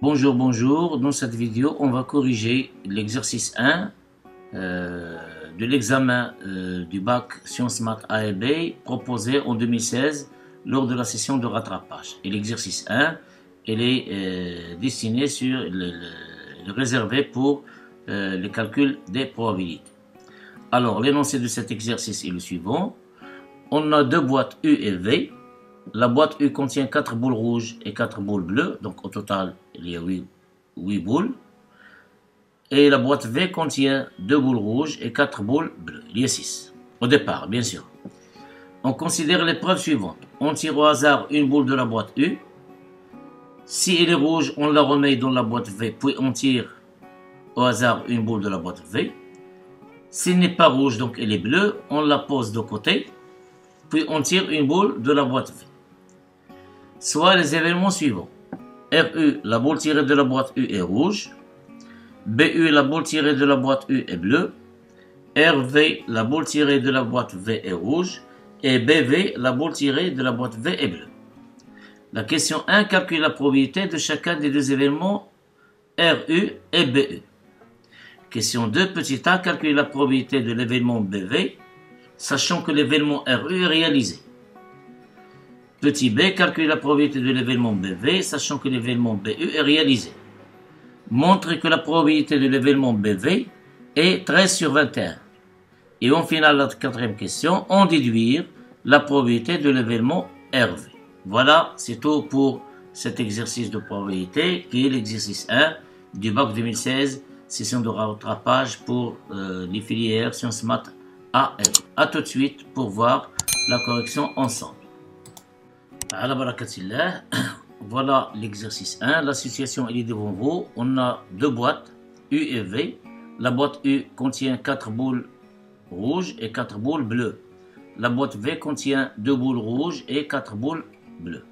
Bonjour, bonjour. Dans cette vidéo, on va corriger l'exercice 1 de l'examen du bac Sciences Maths A et B proposé en 2016 lors de la session de rattrapage. Et l'exercice 1, il est destiné réservé pour le calcul des probabilités. Alors, l'énoncé de cet exercice est le suivant. On a deux boîtes U et V. La boîte U contient 4 boules rouges et 4 boules bleues, donc au total il y a 8 boules. Et la boîte V contient 2 boules rouges et 4 boules bleues, il y a 6. Au départ, bien sûr. On considère l'épreuve suivante. On tire au hasard une boule de la boîte U. Si elle est rouge, on la remet dans la boîte V, puis on tire au hasard une boule de la boîte V. S'il n'est pas rouge, donc elle est bleue, on la pose de côté, puis on tire une boule de la boîte V. Soit les événements suivants. RU, la boule tirée de la boîte U est rouge. BU, la boule tirée de la boîte U est bleue. RV, la boule tirée de la boîte V est rouge. Et BV, la boule tirée de la boîte V est bleue. La question 1 calcule la probabilité de chacun des deux événements RU et BU. Question 2, petit a, calcule la probabilité de l'événement BV, sachant que l'événement RU est réalisé. Petit b, calcule la probabilité de l'événement BV, sachant que l'événement BU est réalisé. Montre que la probabilité de l'événement BV est 13 sur 21. Et en finale, la quatrième question, en déduire la probabilité de l'événement RV. Voilà, c'est tout pour cet exercice de probabilité qui est l'exercice 1 du bac 2016, session de rattrapage pour les filières Sciences Maths A et B. A tout de suite pour voir la correction ensemble. Voilà l'exercice 1. La situation est devant vous. On a deux boîtes, U et V. La boîte U contient 4 boules rouges et 4 boules bleues. La boîte V contient 2 boules rouges et 4 boules bleues.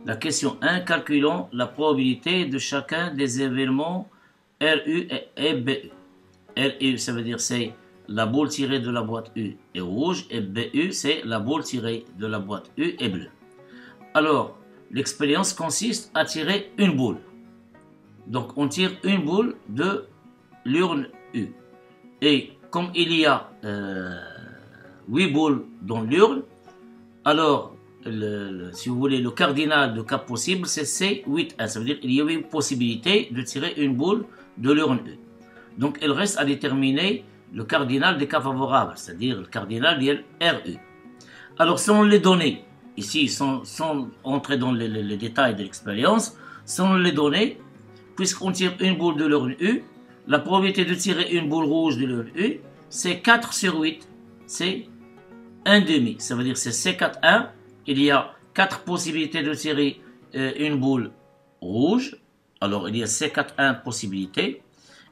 La question 1. Calculons la probabilité de chacun des événements RU et BU. RU, ça veut dire c'est la boule tirée de la boîte U est rouge et BU, c'est la boule tirée de la boîte U est bleue. Alors, l'expérience consiste à tirer une boule. Donc, on tire une boule de l'urne U. Et comme il y a 8 boules dans l'urne, alors, si vous voulez, le cardinal de cas possible, c'est C8-1. Ça veut dire qu'il y a 8 possibilités de tirer une boule de l'urne U. Donc, il reste à déterminer le cardinal des cas favorables, c'est-à-dire le cardinal de RU. Alors, selon les données, ici, sans entrer dans les détails de l'expérience, selon les données, puisqu'on tire une boule de l'urne U, la probabilité de tirer une boule rouge de l'urne U, c'est 4 sur 8. C'est 1,5. Ça veut dire c'est C4,1. Il y a 4 possibilités de tirer une boule rouge. Alors, il y a C4,1 possibilités.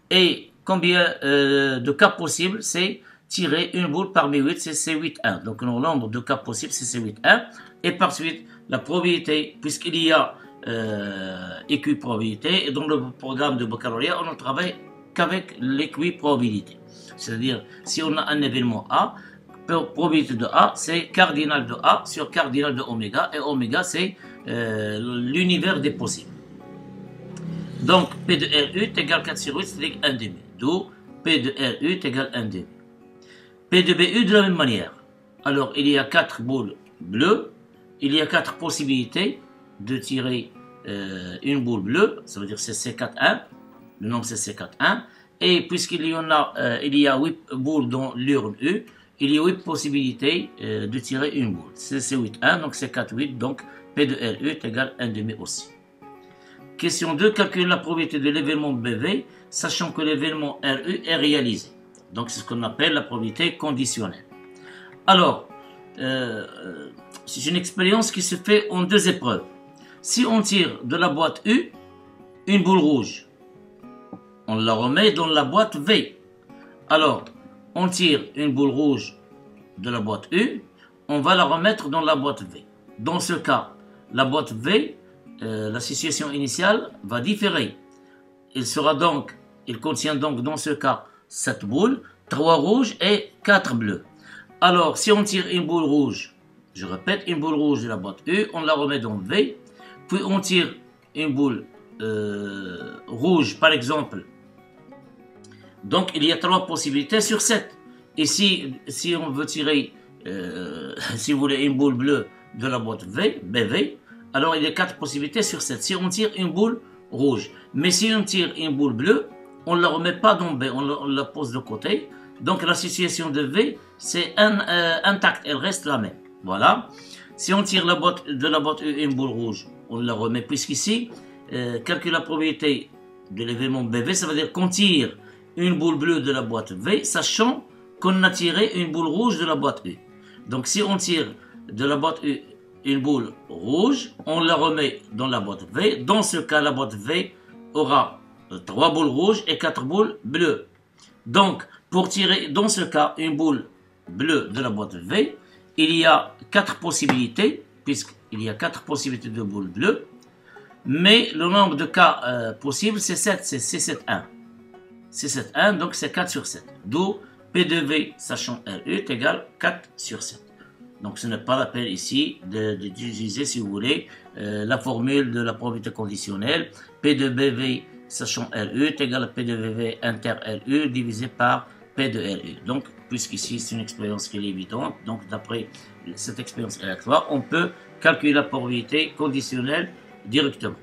Et combien de cas possibles, c'est tirer une boule parmi 8, c'est C8,1. Donc, le nombre de cas possibles, c'est C8,1. Et par suite, la probabilité, puisqu'il y a équiprobabilité, et dans le programme de baccalauréat, on ne travaille qu'avec l'équiprobabilité. C'est-à-dire, si on a un événement A, probabilité de A, c'est cardinal de A sur cardinal de oméga, et oméga, c'est l'univers des possibles. Donc, P de RU est égal à 4 sur 8, c'est-à-dire 1,5. D'où P de RU est égal à 1,5. P de BU de la même manière. Alors, il y a 4 boules bleues. Il y a 4 possibilités de tirer une boule bleue. Ça veut dire c'est C4,1. Le nombre c'est C4,1. Et puisqu'il y en a, il y a 8 boules dans l'urne U, il y a 8 possibilités de tirer une boule. C'est C8,1, donc c'est 4,8. Donc, P de RU est égal à 1,5 aussi. Question 2. Calculer la probabilité de l'événement BV, sachant que l'événement RU est réalisé. Donc, c'est ce qu'on appelle la probabilité conditionnelle. Alors, c'est une expérience qui se fait en deux épreuves. Si on tire de la boîte U une boule rouge, on la remet dans la boîte V. Alors, on tire une boule rouge de la boîte U, on va la remettre dans la boîte V. Dans ce cas, la boîte V, la situation initiale va différer. Il contient donc dans ce cas 7 boules, 3 rouges et 4 bleus. Alors, si on tire une boule rouge, je répète, une boule rouge de la boîte U, on la remet dans V, puis on tire une boule rouge, par exemple, donc il y a 3 possibilités sur 7. Et si on veut tirer, si vous voulez, une boule bleue de la boîte BV, alors il y a 4 possibilités sur 7. Si on tire une boule rouge, mais si on tire une boule bleue, on ne la remet pas dans B, on la pose de côté. Donc la situation de V, c'est intacte, elle reste la même. Voilà. Si on tire de la boîte U une boule rouge, on la remet, puisqu'ici, calcule la probabilité de l'événement BV, ça veut dire qu'on tire une boule bleue de la boîte V, sachant qu'on a tiré une boule rouge de la boîte U. Donc si on tire de la boîte U une boule rouge, on la remet dans la boîte V. Dans ce cas, la boîte V aura 3 boules rouges et 4 boules bleues. Donc, pour tirer dans ce cas une boule bleue de la boîte V, il y a 4 possibilités, puisqu'il y a 4 possibilités de boules bleues, mais le nombre de cas possibles, c'est 7, c'est C7-1. C7-1, donc c'est 4 sur 7. D'où P de V, sachant RU, est égal 4 sur 7. Donc ce n'est pas la peine ici d'utiliser, si vous voulez, la formule de la probabilité conditionnelle. P de BV, sachant RU, est égal à P de VV inter RU divisé par P de RU. Donc, puisqu'ici c'est une expérience qui est évidente, donc d'après cette expérience aléatoire, on peut calculer la probabilité conditionnelle directement.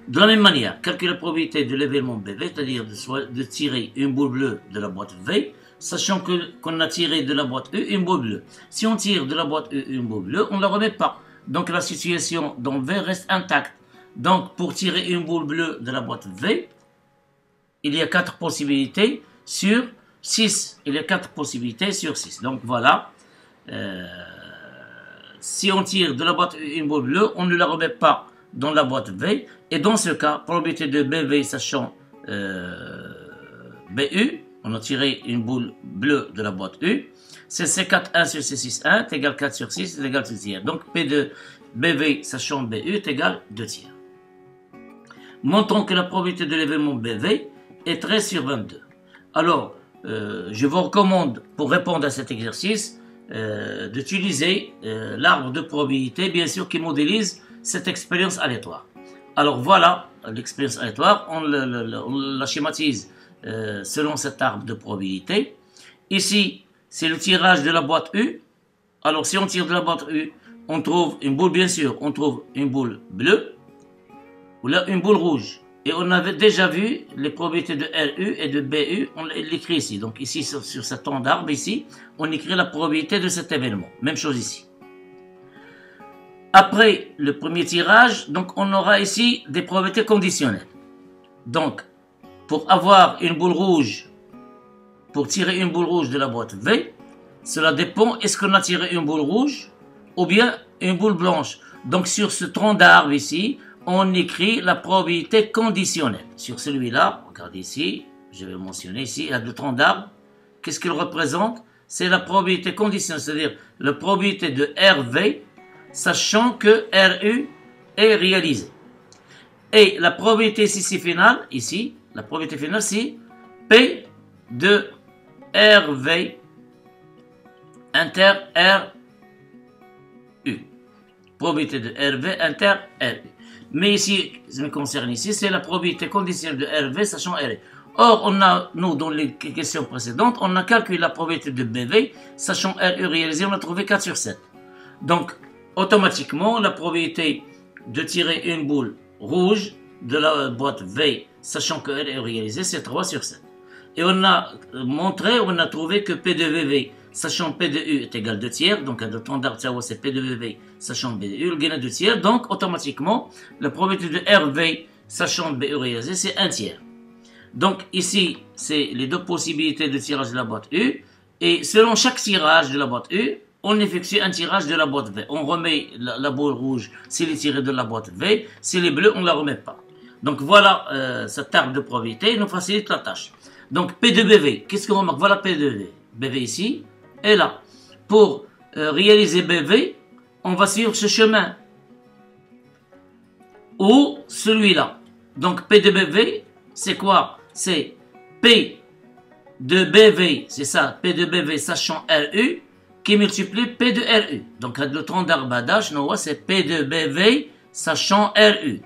De la même manière, calculer la probabilité de l'événement BV, c'est-à-dire de tirer une boule bleue de la boîte V, sachant qu'on a tiré de la boîte U une boule bleue. Si on tire de la boîte U une boule bleue, on ne la remet pas. Donc la situation dans V reste intacte. Donc pour tirer une boule bleue de la boîte V, il y a 4 possibilités sur 6. Il y a 4 possibilités sur 6. Donc voilà. Si on tire de la boîte U une boule bleue, on ne la remet pas dans la boîte V. Et dans ce cas, probabilité de BV sachant BU, on a tiré une boule bleue de la boîte U, c'est C4-1 sur C6-1 est égal 4 sur 6 est égal 2 tiers. Donc P de BV sachant BU est égal 2 tiers. Montrons que la probabilité de l'événement BV est 13 sur 22. Alors, je vous recommande, pour répondre à cet exercice, d'utiliser l'arbre de probabilité, bien sûr, qui modélise cette expérience aléatoire. Alors voilà l'expérience aléatoire, on la schématise selon cet arbre de probabilité. Ici, c'est le tirage de la boîte U. Alors si on tire de la boîte U, on trouve une boule, bien sûr, on trouve une boule bleue, ou là une boule rouge. Et on avait déjà vu les probabilités de RU et de BU, on l'écrit ici. Donc ici, sur cet tronc d'arbre, ici, on écrit la probabilité de cet événement. Même chose ici. Après le premier tirage, donc on aura ici des probabilités conditionnelles. Donc, pour avoir une boule rouge, pour tirer une boule rouge de la boîte V, cela dépend, est-ce qu'on a tiré une boule rouge ou bien une boule blanche. Donc sur ce tronc d'arbre ici, on écrit la probabilité conditionnelle. Sur celui-là, regardez ici, je vais le mentionner ici, il y a le tronc d'arbre. Qu'est-ce qu'il représente? C'est la probabilité conditionnelle, c'est-à-dire la probabilité de RV, sachant que RU est réalisé. Et la probabilité ici finale, ici, la probabilité finale, c'est P de RV inter RU. Probabilité de RV inter RU. Mais ici, ce qui me concerne ici, c'est la probabilité conditionnelle de RV sachant RU. Or, nous, dans les questions précédentes, on a calculé la probabilité de BV sachant RU réalisé, on a trouvé 4 sur 7. Donc, automatiquement, la probabilité de tirer une boule rouge de la boîte V, sachant que elle est réalisée, c'est 3 sur 7. Et on a montré, on a trouvé que P de VV, sachant P de U est égal à 2 tiers, donc le temps d'arbre c'est P de VV, sachant B de U, le gain est 2 tiers, donc automatiquement, la probabilité de RV, sachant BU réalisé, c'est 1 tiers. Donc ici, c'est les deux possibilités de tirage de la boîte U, et selon chaque tirage de la boîte U, on effectue un tirage de la boîte V. On remet la boule rouge s'il est tiré de la boîte V. S'il est bleu, on ne la remet pas. Donc voilà cet arbre de probabilité nous facilite la tâche. Donc P de BV, qu'est-ce qu'on remarque? Voilà P de BV. BV ici et là. Pour réaliser BV, on va suivre ce chemin. Ou celui-là. Donc P de BV, c'est quoi? C'est P de BV, c'est ça, P de BV sachant RU, qui multiplie P de RU. Donc, le tronc d'arbre d'âge, c'est P de BV sachant RU.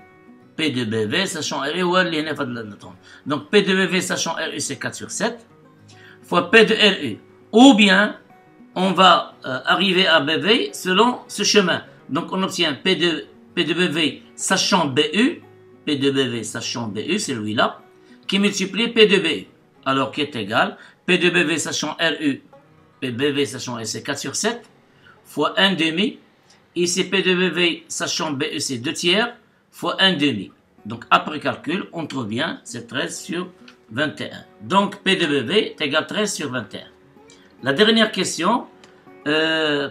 P de BV, sachant RU, donc P de BV, sachant RU, c'est 4 sur 7, fois P de RU. Ou bien, on va arriver à BV selon ce chemin. Donc, on obtient P de BV, sachant BU, P de BV, sachant BU, c'est celui-là, qui multiplie P de BU. Alors, qui est égal, P de BV, sachant RU, P de BV, sachant RU, c'est 4 sur 7, fois 1 demi. Ici, P de BV, sachant BU, c'est 2 tiers, fois 1 demi. Donc, après calcul, on trouve bien, c'est 13 sur 21. Donc, P de BV est égal à 13 sur 21. La dernière question, la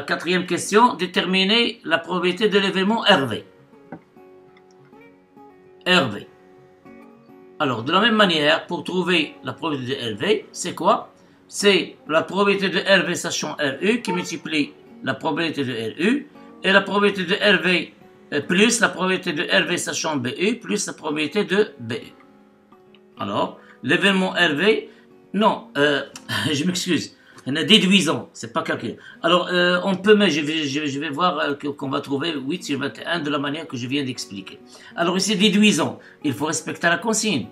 quatrième question, déterminer la probabilité de l'événement RV. RV. Alors, de la même manière, pour trouver la probabilité de RV, c'est quoi? C'est la probabilité de RV sachant RU qui multiplie la probabilité de RU et la probabilité de RV plus la probabilité de RV sachant BU plus la probabilité de BU. Alors, l'événement RV, non, je m'excuse, déduisons, c'est pas calculé. Alors, on peut, mais je vais voir qu'on va trouver 8 sur 21 de la manière que je viens d'expliquer. Alors ici, déduisons, il faut respecter la consigne.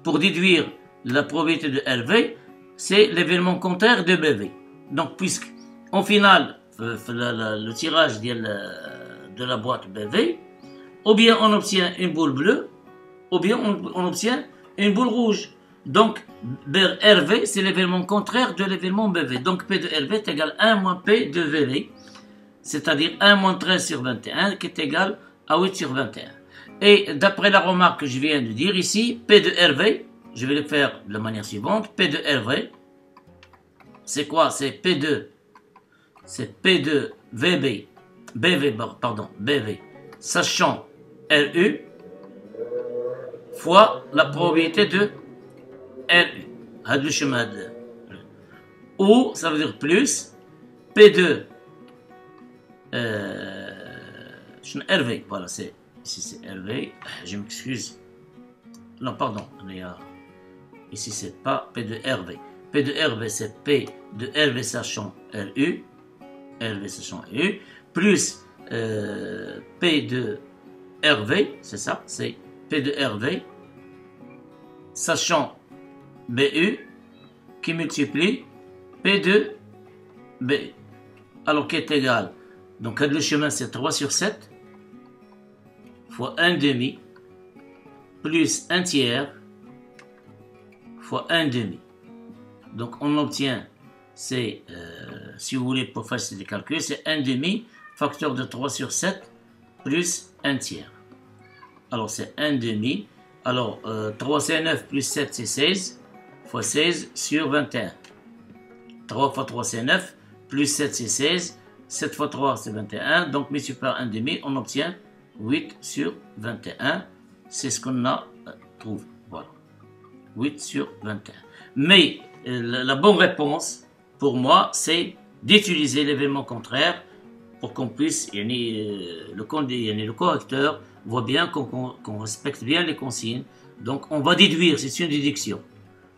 Pour déduire la probabilité de RV, c'est l'événement contraire de BV. Donc, puisque, en final, le tirage de la boîte BV, ou bien on obtient une boule bleue, ou bien on obtient une boule rouge. Donc, RV, c'est l'événement contraire de l'événement BV. Donc, P de RV est égal à 1 moins P de VV, c'est-à-dire 1 moins 13 sur 21, qui est égal à 8 sur 21. Et d'après la remarque que je viens de dire ici, P de RV, je vais le faire de la manière suivante. P de RV, c'est quoi? C'est P2 VB, BV, sachant RU, fois la probabilité de RU. Le chemin de ou, ça veut dire plus, P2 RV, voilà, ici c'est RV, je m'excuse. Non, pardon, ici c'est pas P de RV. P de RV, c'est P de RV sachant RU, plus P de RV, c'est ça, c'est P de RV, sachant BU, qui multiplie P de BU. Alors, qui est égal, donc le chemin c'est 3 sur 7, fois 1 demi, plus 1 tiers, fois 1 demi. Donc, on obtient, c'est, si vous voulez, pour faciliter le calcul, c'est 1 demi, facteur de 3 sur 7, plus 1 tiers. Alors, c'est 1 demi. Alors, 3 c'est 9, plus 7 c'est 16, fois 16 sur 21. 3 fois 3 c'est 9, plus 7 c'est 16, 7 fois 3 c'est 21. Donc, multiplié par 1 demi, on obtient 8 sur 21. C'est ce qu'on a trouvé. Voilà. 8 sur 21. Mais, la bonne réponse, pour moi, c'est d'utiliser l'événement contraire pour qu'on puisse, le correcteur voit bien qu'on respecte bien les consignes. Donc, on va déduire, c'est une déduction.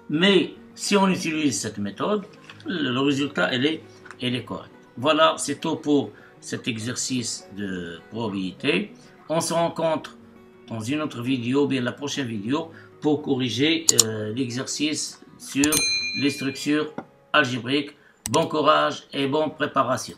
Mais, si on utilise cette méthode, le résultat, elle est correct. Voilà, c'est tout pour cet exercice de probabilité. On se rencontre dans une autre vidéo, bien la prochaine vidéo, pour corriger l'exercice sur les structures algébriques. Bon courage et bonne préparation.